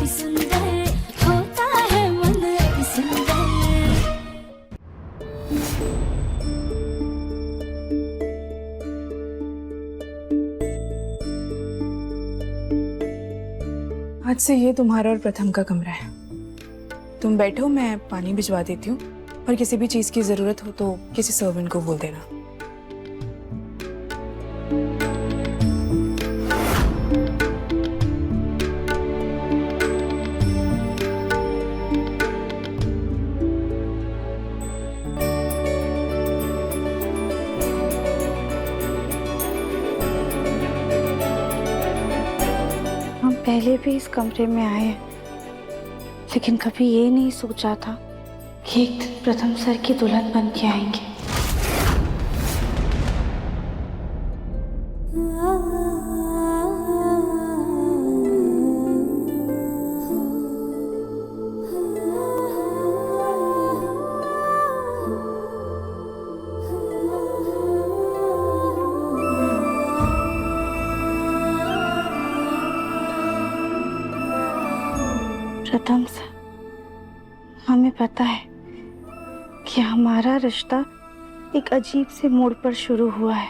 अति सुंदर, होता है मन अति सुंदर। आज से ये तुम्हारा और प्रथम का कमरा है। तुम बैठो, मैं पानी भिजवा देती हूँ, और किसी भी चीज की जरूरत हो तो किसी सर्वेंट को बोल देना। हम पहले भी इस कमरे में आए हैं, लेकिन कभी ये नहीं सोचा था कि एक दिन प्रथम सर की दुल्हन बन के आएंगे। प्रथम सर, हमें पता है कि हमारा रिश्ता एक अजीब से मोड़ पर शुरू हुआ है।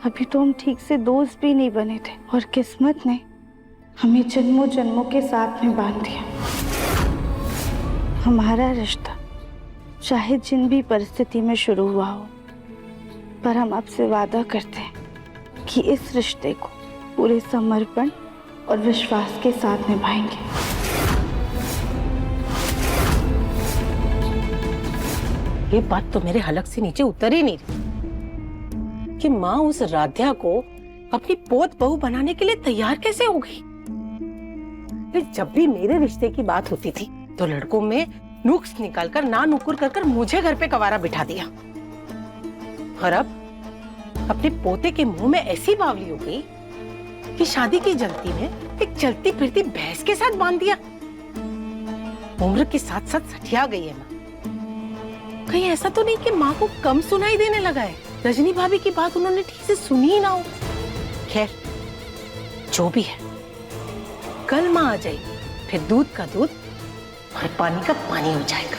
अभी तो हम ठीक से दोस्त भी नहीं बने थे, और किस्मत ने हमें जन्मों जन्मों के साथ में बांध दिया। हमारा रिश्ता चाहे जिन भी परिस्थिति में शुरू हुआ हो, पर हम आपसे वादा करते हैं कि इस रिश्ते को पूरे समर्पण और विश्वास के साथ निभाएंगे। ये बात तो मेरे हलक से नीचे उतर ही नहीं रही कि माँ उस राध्या को अपनी पोत बहू बनाने के लिए तैयार कैसे हो गई। जब भी मेरे रिश्ते की बात होती थी तो लड़कों में नुक्स निकालकर ना नुकुर कर मुझे घर पे कवारा बिठा दिया, और अब अपने पोते के मुंह में ऐसी बावली हो गई कि शादी की जल्दी में एक चलती फिरती भैंस के साथ बांध दिया। उम्र के साथ साथ सठिया गई है माँ। कहीं ऐसा तो नहीं कि माँ को कम सुनाई देने लगा है? रजनी भाभी की बात उन्होंने ठीक से सुनी ही ना हो। खैर, जो भी है, कल माँ आ जाएगी, फिर दूध का दूध और पानी का पानी हो जाएगा।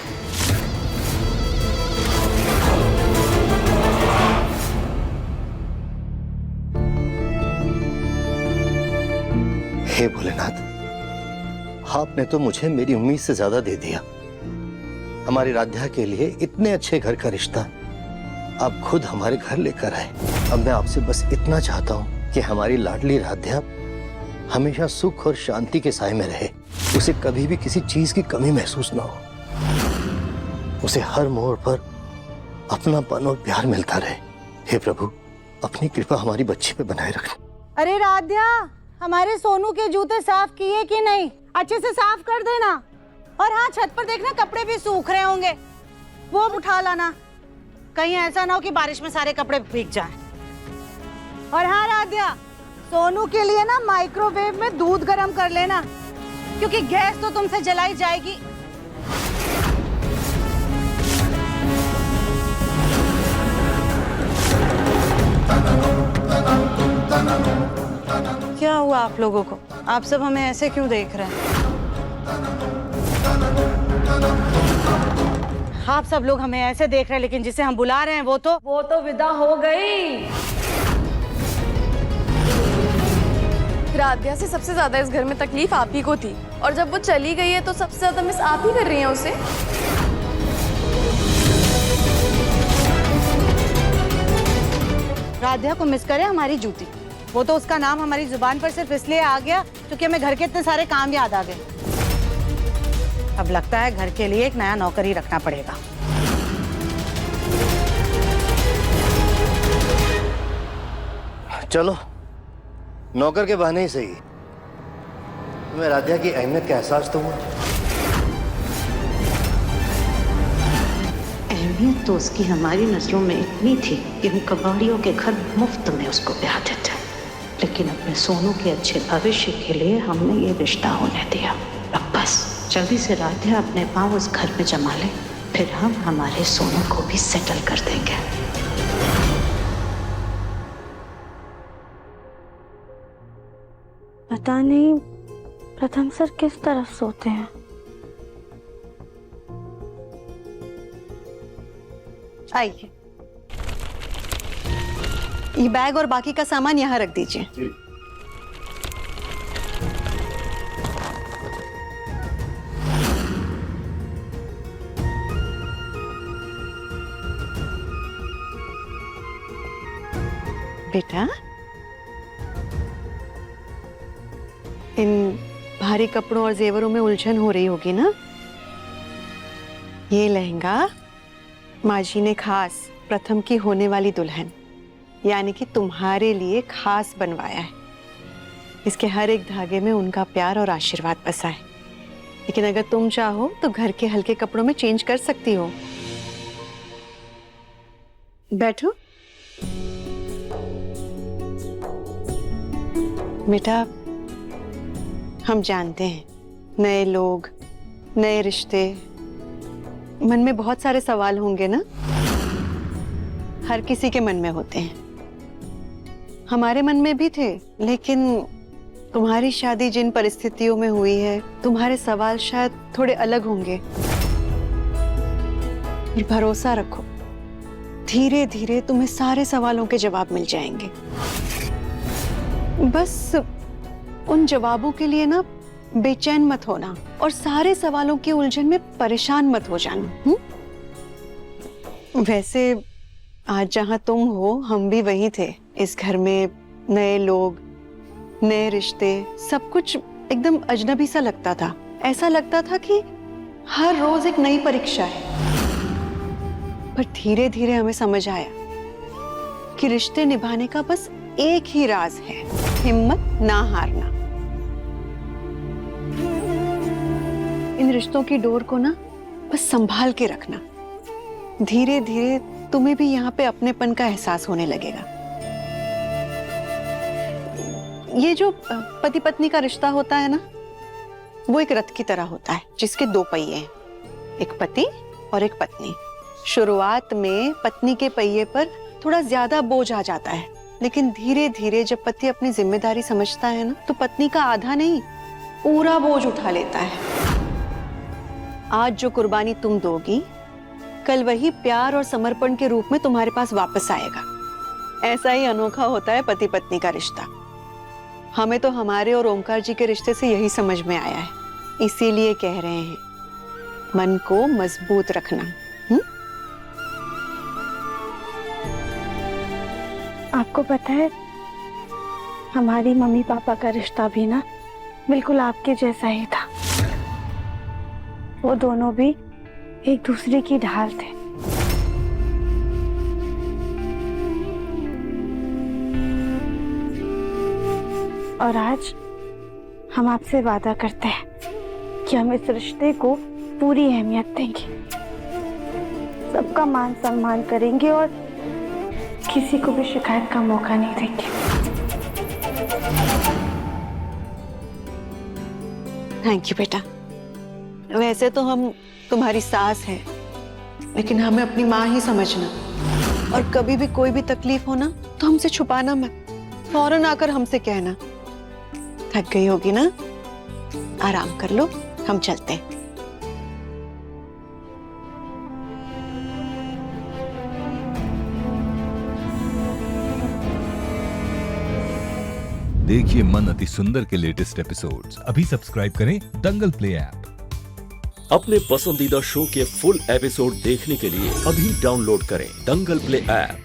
हे भोलेनाथ, आपने तो मुझे मेरी उम्मीद से ज्यादा दे दिया। हमारी राध्या के लिए इतने अच्छे घर का रिश्ता आप खुद हमारे घर लेकर आए। अब मैं आपसे बस इतना चाहता हूँ कि हमारी लाडली राध्या हमेशा सुख और शांति के साए में रहे। उसे कभी भी किसी चीज की कमी महसूस ना हो। उसे हर मोड़ पर अपनापन और प्यार मिलता रहे। हे प्रभु, अपनी कृपा हमारी बच्ची पे बनाए रखना। अरे राध्या, हमारे सोनू के जूते साफ किए कि नहीं? अच्छे से साफ कर देना। और हाँ, छत पर देखना कपड़े भी सूख रहे होंगे, वो उठा लाना। कहीं ऐसा ना हो कि बारिश में सारे कपड़े भीग जाएं। और हाँ राध्या, सोनू के लिए ना माइक्रोवेव में दूध गर्म कर लेना, क्योंकि गैस तो तुमसे जलाई जाएगी। क्या हुआ आप लोगों को? आप सब हमें ऐसे क्यों देख रहे हैं? आप सब लोग हमें ऐसे देख रहे हैं, लेकिन जिसे हम बुला रहे हैं वो तो विदा हो गई। राध्या से सबसे ज्यादा इस घर में तकलीफ आप ही को थी, और जब वो चली गई है तो सबसे ज्यादा मिस आप ही कर रही हैं उसे। राध्या को मिस करे हमारी जूती। वो तो उसका नाम हमारी जुबान पर सिर्फ इसलिए आ गया क्योंकि हमें घर के इतने सारे काम याद आ गए। अब लगता है घर के लिए एक नया नौकर ही रखना पड़ेगा। चलो, नौकर के बहाने ही सही। तुम्हें राध्या की अहमियत का एहसास तो हुआ? अहमियत तो उसकी हमारी नजरों में इतनी थी कि हम कबाड़ियों के घर मुफ्त में उसको ब्याह देते, लेकिन अपने सोनू के अच्छे भविष्य के लिए हमने ये रिश्ता होने दिया। अब बस जल्दी से राध्या अपने पाँव उस घर में जमा ले, फिर हम हमारे सोनू को भी सेटल कर देंगे। पता नहीं प्रथम सर किस तरफ सोते हैं? आइए, ये बैग और बाकी का सामान यहाँ रख दीजिए। बेटा, इन भारी कपड़ों और जेवरों में उलझन हो रही होगी ना? ये लहंगा माँ जी ने खास प्रथम की होने वाली दुल्हन यानी कि तुम्हारे लिए खास बनवाया है। इसके हर एक धागे में उनका प्यार और आशीर्वाद बसा है। लेकिन अगर तुम चाहो तो घर के हल्के कपड़ों में चेंज कर सकती हो। बैठो। बेटा, हम जानते हैं नए लोग, नए रिश्ते, मन में बहुत सारे सवाल होंगे ना? हर किसी के मन में होते हैं। हमारे मन में भी थे, लेकिन तुम्हारी शादी जिन परिस्थितियों में हुई है, तुम्हारे सवाल शायद थोड़े अलग होंगे। और भरोसा रखो, धीरे धीरे तुम्हें सारे सवालों के जवाब मिल जाएंगे। बस उन जवाबों के लिए ना बेचैन मत होना और सारे सवालों की उलझन में परेशान मत हो जाना। वैसे आज जहां तुम हो, हम भी वही थे। इस घर में नए लोग, नए रिश्ते, सब कुछ एकदम अजनबी सा लगता था। ऐसा लगता था कि हर रोज एक नई परीक्षा है। पर धीरे धीरे हमें समझ आया कि रिश्ते निभाने का बस एक ही राज है, हिम्मत ना हारना। इन रिश्तों की डोर को ना बस संभाल के रखना। धीरे धीरे तुम्हें भी यहाँ पे अपनेपन का एहसास होने लगेगा। ये जो पति पत्नी का रिश्ता होता है ना, वो एक रथ की तरह होता है जिसके दो पहिए हैं, एक पति और एक पत्नी। शुरुआत में पत्नी के पहिए पर थोड़ा ज्यादा बोझ आ जाता है, लेकिन धीरे धीरे जब पति अपनी जिम्मेदारी समझता है ना, तो पत्नी का आधा नहीं पूरा बोझ उठा लेता है। आज जो कुर्बानी तुम दोगी, कल वही प्यार और समर्पण के रूप में तुम्हारे पास वापस आएगा। ऐसा ही अनोखा होता है पति पत्नी का रिश्ता। हमें तो हमारे और ओमकार जी के रिश्ते से यही समझ में आया है। इसीलिए कह रहे हैं, मन को मजबूत रखना। आपको पता है, हमारी मम्मी पापा का रिश्ता भी ना बिल्कुल आपके जैसा ही था। वो दोनों भी एक दूसरे की ढाल थे। और आज हम आपसे वादा करते हैं कि हम इस रिश्ते को पूरी अहमियत देंगे, सबका मान सम्मान करेंगे और किसी को भी शिकायत का मौका नहीं देंगे। थैंक यू बेटा। वैसे तो हम तुम्हारी सास है, लेकिन हमें अपनी माँ ही समझना। और कभी भी कोई भी तकलीफ हो ना, तो हमसे छुपाना मत, फौरन आकर हमसे कहना। थक गई होगी ना, आराम कर लो, हम चलते हैं। देखिए मन अति सुंदर के लेटेस्ट एपिसोड्स अभी सब्सक्राइब करें दंगल प्ले ऐप। अपने पसंदीदा शो के फुल एपिसोड देखने के लिए अभी डाउनलोड करें दंगल प्ले ऐप।